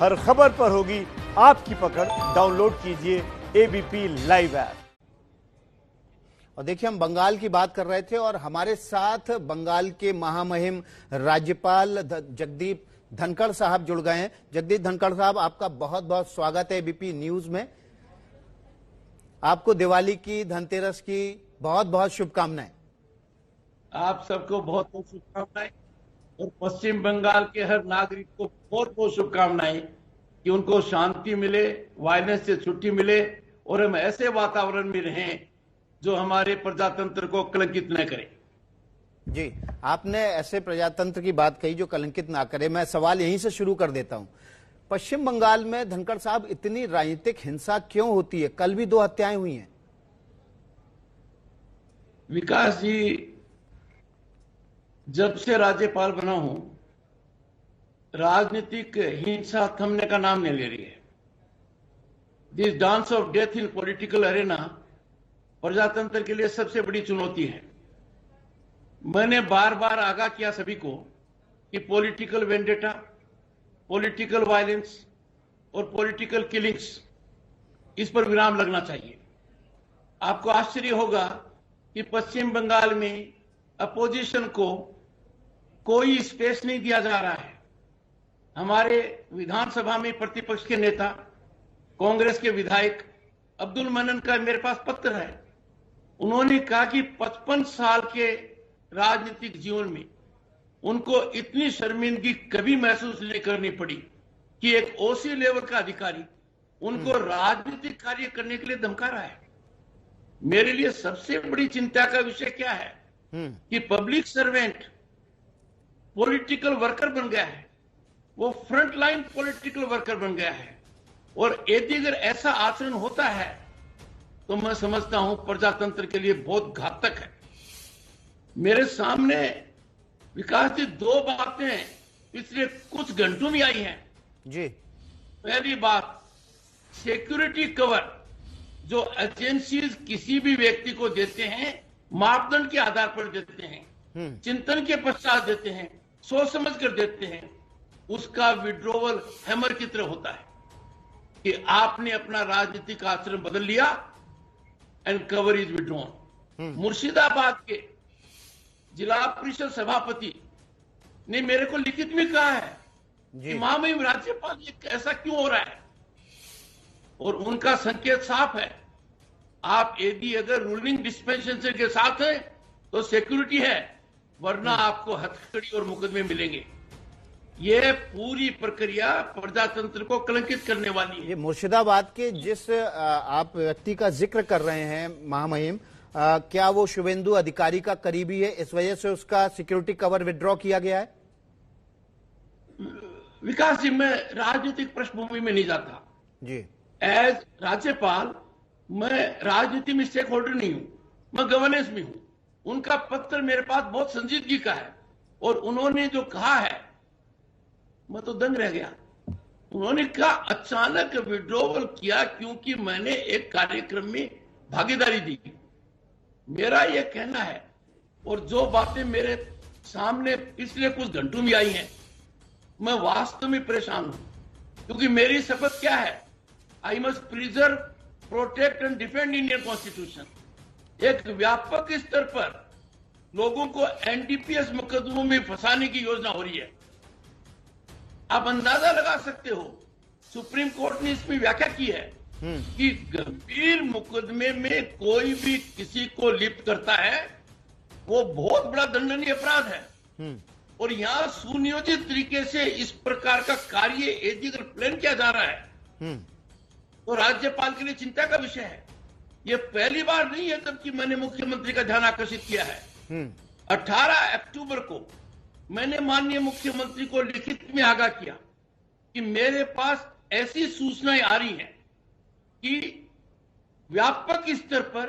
हर खबर पर होगी आपकी पकड़। डाउनलोड कीजिए एबीपी लाइव ऐप। और देखिए, हम बंगाल की बात कर रहे थे और हमारे साथ बंगाल के महामहिम राज्यपाल जगदीप धनखड़ साहब जुड़ गए हैं। जगदीप धनखड़ साहब, आपका बहुत बहुत स्वागत है एबीपी न्यूज में। आपको दिवाली की, धनतेरस की बहुत बहुत शुभकामनाएं। आप सबको बहुत बहुत शुभकामनाएं और पश्चिम बंगाल के हर नागरिक को बहुत बहुत शुभकामनाएं कि उनको शांति मिले, वायलेंस से छुट्टी मिले और हम ऐसे वातावरण में रहें जो हमारे प्रजातंत्र को कलंकित न करे। जी, आपने ऐसे प्रजातंत्र की बात कही जो कलंकित ना करे। मैं सवाल यहीं से शुरू कर देता हूं। पश्चिम बंगाल में धनखड़ साहब इतनी राजनीतिक हिंसा क्यों होती है? कल भी 2 हत्याएं हुई हैं। विकास जी, जब से राज्यपाल बना हूं, राजनीतिक हिंसा थमने का नाम नहीं ले रही है। This dance of death in political Arena प्रजातंत्र के लिए सबसे बड़ी चुनौती है। मैंने बार बार आगाह किया सभी को कि पॉलिटिकल वेंडेटा, पॉलिटिकल वायलेंस और पॉलिटिकल किलिंग्स, इस पर विराम लगना चाहिए। आपको आश्चर्य होगा कि पश्चिम बंगाल में अपोजिशन को कोई स्पेस नहीं दिया जा रहा है। हमारे विधानसभा में प्रतिपक्ष के नेता, कांग्रेस के विधायक अब्दुल मनन का मेरे पास पत्र है। उन्होंने कहा कि 55 साल के राजनीतिक जीवन में उनको इतनी शर्मिंदगी कभी महसूस नहीं करनी पड़ी कि एक ओसी लेवल का अधिकारी उनको राजनीतिक कार्य करने के लिए धमका रहा है। मेरे लिए सबसे बड़ी चिंता का विषय क्या है कि पब्लिक सर्वेंट पॉलिटिकल वर्कर बन गया है, वो फ्रंट लाइन पॉलिटिकल वर्कर बन गया है। और यदि अगर ऐसा आचरण होता है तो मैं समझता हूं प्रजातंत्र के लिए बहुत घातक है। मेरे सामने विकास जी 2 बातें पिछले कुछ घंटों में आई हैं जी। पहली बात, सिक्योरिटी कवर जो एजेंसीज किसी भी व्यक्ति को देते हैं, मापदंड के आधार पर देते हैं, चिंतन के पश्चात देते हैं, सोच समझ कर देते हैं, उसका विड्रोवल हैमर की तरह होता है कि आपने अपना राजनीतिक आचरण बदल लिया and cover is withdrawn. Murshidabad के जिला परिषद सभापति ने मेरे को लिखित में कहा है कि महामहिम राज्यपाल, ये ऐसा क्यों हो रहा है? और उनका संकेत साफ है, आप यदि अगर रूलिंग डिस्पेंसेशन के साथ हैं तो सिक्योरिटी है, वरना आपको हथकड़ी और मुकदमे मिलेंगे। यह पूरी प्रक्रिया प्रजातंत्र को कलंकित करने वाली है। ये मुर्शिदाबाद के जिस आप व्यक्ति का जिक्र कर रहे हैं महामहिम, क्या वो शुभेंदु अधिकारी का करीबी है, इस वजह से उसका सिक्योरिटी कवर विड्रॉ किया गया है? विकास जी, मैं राजनीतिक पृष्ठभूमि में नहीं जाता जी। एज राज्यपाल मैं राजनीति में स्टेक होल्डर नहीं हूं, मैं गवर्नेंस में हूं। उनका पत्र मेरे पास बहुत संजीदगी का है और उन्होंने जो कहा है मैं तो दंग रह गया। उन्होंने कहा अचानक विड्रॉवल किया क्योंकि मैंने एक कार्यक्रम में भागीदारी दी। मेरा यह कहना है, और जो बातें मेरे सामने पिछले कुछ घंटों में आई हैं, मैं वास्तव में परेशान हूं क्योंकि मेरी शपथ क्या है, I must preserve, protect and defend Indian constitution. एक व्यापक स्तर पर लोगों को एनडीपीएस मुकदमों में फंसाने की योजना हो रही है। आप अंदाजा लगा सकते हो, सुप्रीम कोर्ट ने इसमें व्याख्या की है कि गंभीर मुकदमे में कोई भी किसी को लिप्त करता है वो बहुत बड़ा दंडनीय अपराध है। और यहां सुनियोजित तरीके से इस प्रकार का कार्य यदि अगर प्लान किया जा रहा है तो राज्यपाल के लिए चिंता का विषय है। यह पहली बार नहीं है जबकि मैंने मुख्यमंत्री का ध्यान आकर्षित किया है। 18 अक्टूबर को मैंने माननीय मुख्यमंत्री को लिखित में आगाह किया कि मेरे पास ऐसी सूचनाएं आ रही हैं कि व्यापक स्तर पर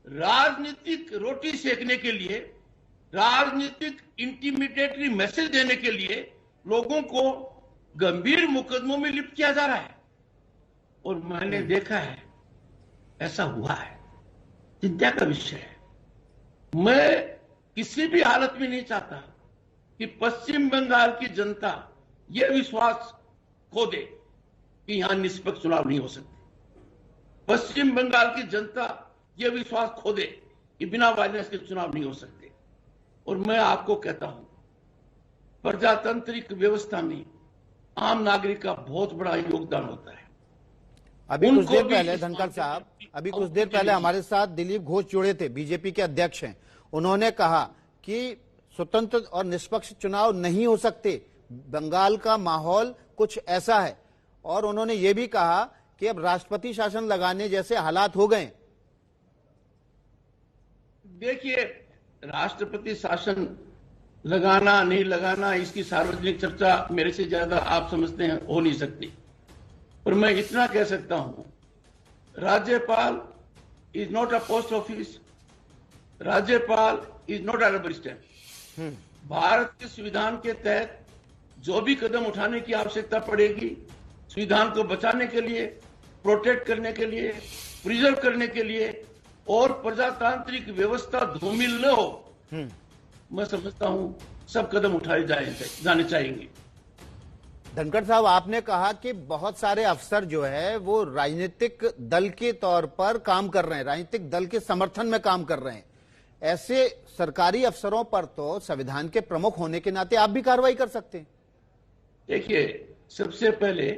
राजनीतिक रोटी सेकने के लिए, राजनीतिक इंटिमिडेटरी मैसेज देने के लिए लोगों को गंभीर मुकदमों में लिप्त किया जा रहा है। और मैंने देखा है ऐसा हुआ है, चिंता का विषय है। मैं किसी भी हालत में नहीं चाहता कि पश्चिम बंगाल की जनता यह विश्वास खो दे कि यहां निष्पक्ष चुनाव नहीं हो सकते। पश्चिम बंगाल की जनता यह विश्वास खो दे कि बिना वायलेंस के चुनाव नहीं हो सकते। और मैं आपको कहता हूं, प्रजातांत्रिक व्यवस्था में आम नागरिक का बहुत बड़ा योगदान होता है। अभी कुछ देर पहले धनखड़ साहब, अभी कुछ देर पहले हमारे साथ दिलीप घोष जुड़े थे, बीजेपी के अध्यक्ष हैं। उन्होंने कहा कि स्वतंत्र और निष्पक्ष चुनाव नहीं हो सकते, बंगाल का माहौल कुछ ऐसा है। और उन्होंने ये भी कहा कि अब राष्ट्रपति शासन लगाने जैसे हालात हो गए। देखिए, राष्ट्रपति शासन लगाना नहीं लगाना इसकी सार्वजनिक चर्चा मेरे से ज्यादा आप समझते हैं हो नहीं सकती। पर मैं इतना कह सकता हूं, राज्यपाल is not a post office, राज्यपाल is not a rubber stamp. Bharat के संविधान के तहत जो भी कदम उठाने की आवश्यकता पड़ेगी, संविधान को बचाने के लिए, प्रोटेक्ट करने के लिए, प्रिजर्व करने के लिए और प्रजातांत्रिक व्यवस्था धूमिल न हो, मैं समझता हूं सब कदम उठाए जाने चाहिए। धनखड़ साहब, आपने कहा कि बहुत सारे अफसर जो है वो राजनीतिक दल के तौर पर काम कर रहे हैं, राजनीतिक दल के समर्थन में काम कर रहे हैं। ऐसे सरकारी अफसरों पर तो संविधान के प्रमुख होने के नाते आप भी कार्रवाई कर सकते हैं। देखिए, सबसे पहले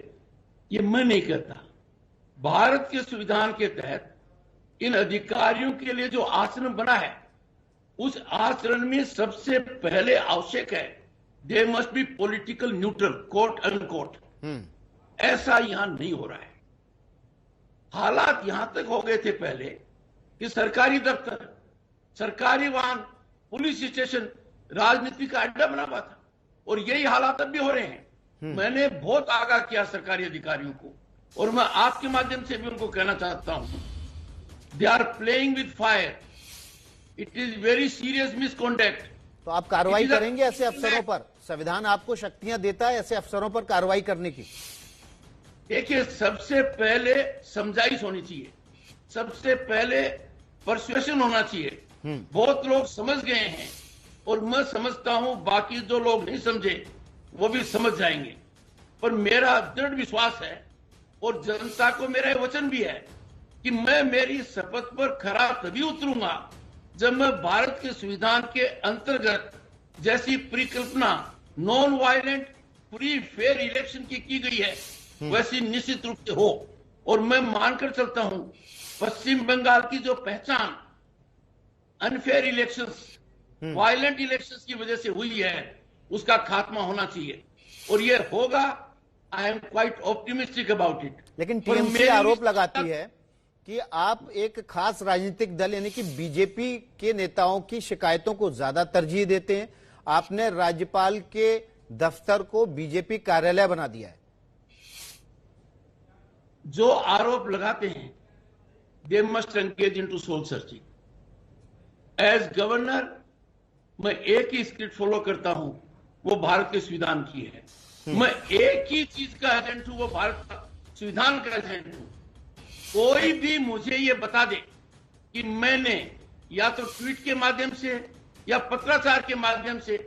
ये मैं नहीं कहता, भारत के संविधान के तहत इन अधिकारियों के लिए जो आचरण बना है, उस आचरण में सबसे पहले आवश्यक है they must be political neutral, quote unquote. ऐसा यहां नहीं हो रहा है। हालात यहां तक हो गए थे पहले कि सरकारी दफ्तर, सरकारी वाहन, पुलिस स्टेशन राजनीति का अड्डा बना हुआ था, और यही हालात अब भी हो रहे हैं। मैंने बहुत आगाह किया सरकारी अधिकारियों को, और मैं आपके माध्यम से भी उनको कहना चाहता हूं, they are playing with fire, it is very serious misconduct. तो आप कार्रवाई करेंगे ऐसे अफसरों पर? संविधान आपको शक्तियां देता है ऐसे अफसरों पर कार्रवाई करने की? देखिए, सबसे पहले समझाइश होनी चाहिए, सबसे पहले परसुएशन होना चाहिए। बहुत लोग समझ गए हैं, और मैं समझता हूं बाकी जो लोग नहीं समझे वो भी समझ जाएंगे। पर मेरा दृढ़ विश्वास है, और जनता को मेरा वचन भी है कि मैं मेरी शपथ पर खरा तभी उतरूंगा जब मैं भारत के संविधान के अंतर्गत जैसी परिकल्पना non violent free fair election की गई है वैसी निश्चित रूप से हो। और मैं मानकर चलता हूं, पश्चिम बंगाल की जो पहचान अनफेयर इलेक्शंस, वायलेंट इलेक्शंस की वजह से हुई है, उसका खात्मा होना चाहिए, और ये होगा। I am quite optimistic about it. लेकिन टीएमसी आरोप लगाती है कि आप एक खास राजनीतिक दल यानी कि बीजेपी के नेताओं की शिकायतों को ज्यादा तरजीह देते हैं। आपने राज्यपाल के दफ्तर को बीजेपी कार्यालय बना दिया है। जो आरोप लगाते हैं, they must engage into soul searching. As governor मैं एक ही स्क्रिप्ट फॉलो करता हूं, वो भारत के संविधान की है। मैं एक ही चीज का एजेंट हूं, वो भारत का संविधान का एजेंट हूं। कोई भी मुझे ये बता दे कि मैंने या तो ट्वीट के माध्यम से या पत्राचार के माध्यम से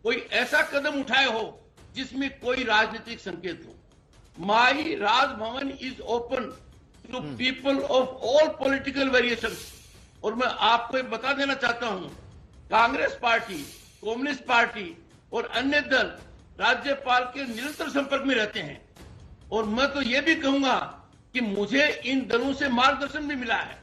कोई ऐसा कदम उठाए हो जिसमें कोई राजनीतिक संकेत हो। My Raj Bhavan is open to people of all political variations. और मैं आपको बता देना चाहता हूं, कांग्रेस पार्टी, कम्युनिस्ट पार्टी और अन्य दल राज्यपाल के निरंतर संपर्क में रहते हैं। और मैं तो यह भी कहूंगा कि मुझे इन दलों से मार्गदर्शन भी मिला है।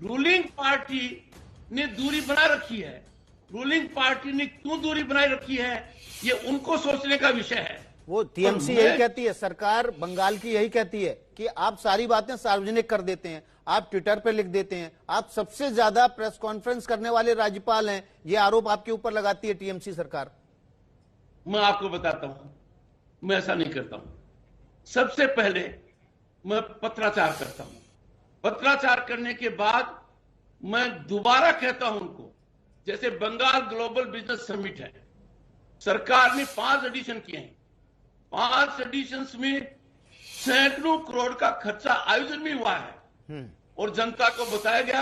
रूलिंग पार्टी ने दूरी बना रखी है, रूलिंग पार्टी ने क्यों दूरी बनाए रखी है ये उनको सोचने का विषय है। वो टीएमसी यही कहती है, सरकार बंगाल की यही कहती है कि आप सारी बातें सार्वजनिक कर देते हैं, आप ट्विटर पे लिख देते हैं, आप सबसे ज्यादा प्रेस कॉन्फ्रेंस करने वाले राज्यपाल हैं, ये आरोप आपके ऊपर लगाती है टीएमसी सरकार। मैं आपको बताता हूं, मैं ऐसा नहीं करता हूं। सबसे पहले मैं पत्राचार करता हूं, पत्राचार करने के बाद मैं दोबारा कहता हूं उनको, जैसे बंगाल ग्लोबल बिजनेस समिट है, सरकार ने 5 एडिशन किए हैं, 5 एडिशंस में सैकड़ों करोड़ का खर्चा आयोजन में हुआ है, और जनता को बताया गया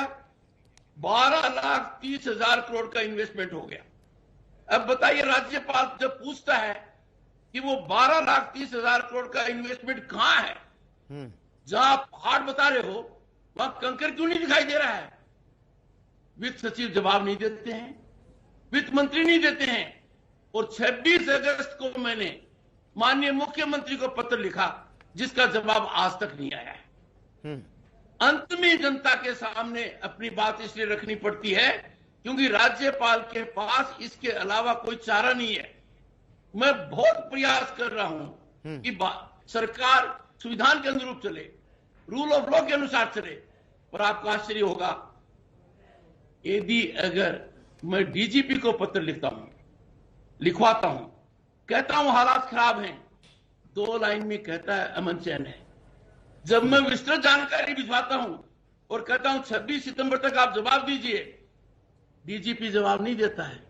12,30,000 करोड़ का इन्वेस्टमेंट हो गया। अब बताइए, राज्यपाल जब पूछता है कि वो 12,30,000 करोड़ का इन्वेस्टमेंट कहां है। जहां आप पहाड़ बता रहे हो वहां कंकर क्यों नहीं दिखाई दे रहा है। वित्त सचिव जवाब नहीं देते हैं, वित्त मंत्री नहीं देते हैं। और 26 अगस्त को मैंने माननीय मुख्यमंत्री को पत्र लिखा जिसका जवाब आज तक नहीं आया है। अंत में जनता के सामने अपनी बात इसलिए रखनी पड़ती है क्योंकि राज्यपाल के पास इसके अलावा कोई चारा नहीं है। मैं बहुत प्रयास कर रहा हूं कि सरकार संविधान के अनुरूप चले, रूल ऑफ लॉ के अनुसार चले, पर आपको आश्चर्य होगा यदि अगर मैं डीजीपी को पत्र लिखता हूं, लिखवाता हूं, कहता हूं हालात खराब हैं, 2 लाइन में कहता है अमन चैन है। जब मैं विस्तृत जानकारी भिजवाता हूं और कहता हूं 26 सितंबर तक आप जवाब दीजिए, डीजीपी जवाब नहीं देता है।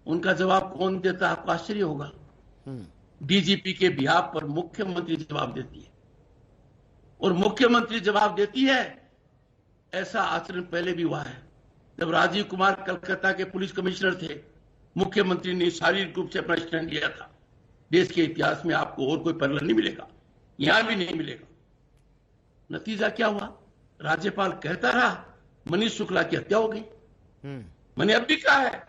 उनका जवाब कौन देता है आपको आश्चर्य होगा। डीजीपी के बिहाफ पर मुख्यमंत्री जवाब देती है और मुख्यमंत्री जवाब देती है। ऐसा आचरण पहले भी हुआ है। जब राजीव कुमार कलकत्ता के पुलिस कमिश्नर थे, मुख्यमंत्री ने शारीरिक रूप से अपना स्टैंड लिया था। देश के इतिहास में आपको और कोई पैरेलल नहीं मिलेगा, यहां भी नहीं मिलेगा। नतीजा क्या हुआ, राज्यपाल कहता रहा, मनीष शुक्ला की हत्या हो गई। मैंने अब भी कहा है,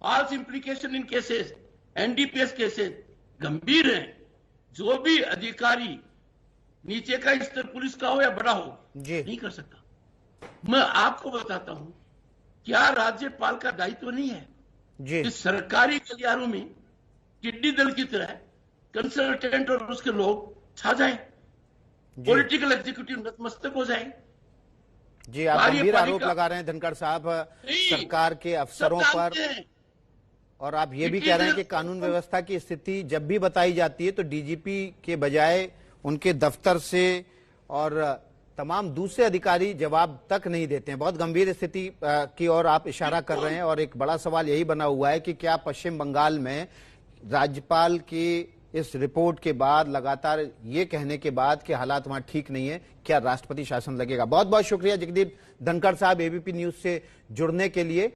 फॉल्स इंप्लीकेशन इन केसेस, एनडीपीएस केसेस गंभीर हैं। जो भी अधिकारी नीचे का स्तर पुलिस का हो या बड़ा हो नहीं कर सकता। मैं आपको बताता हूं, क्या राज्यपाल का दायित्व नहीं है कि सरकारी गलियारों में टिड्डी दल की तरह कंसल्टेंट और उसके लोग छा जाएं, पॉलिटिकल एग्जीक्यूटिव नतमस्तक हो जाए। जी, आप गंभीर आरोप लगा रहे हैं धनखड़ साहब सरकार के अफसरों पर, और आप ये भी कह रहे हैं कि कानून व्यवस्था की स्थिति जब भी बताई जाती है तो डीजीपी के बजाय उनके दफ्तर से और तमाम दूसरे अधिकारी जवाब तक नहीं देते हैं। बहुत गंभीर स्थिति की ओर आप इशारा कर रहे हैं और एक बड़ा सवाल यही बना हुआ है कि क्या पश्चिम बंगाल में राज्यपाल की इस रिपोर्ट के बाद, लगातार ये कहने के बाद कि हालात वहां ठीक नहीं है, क्या राष्ट्रपति शासन लगेगा। बहुत बहुत शुक्रिया जगदीप धनखड़ साहब एबीपी न्यूज से जुड़ने के लिए।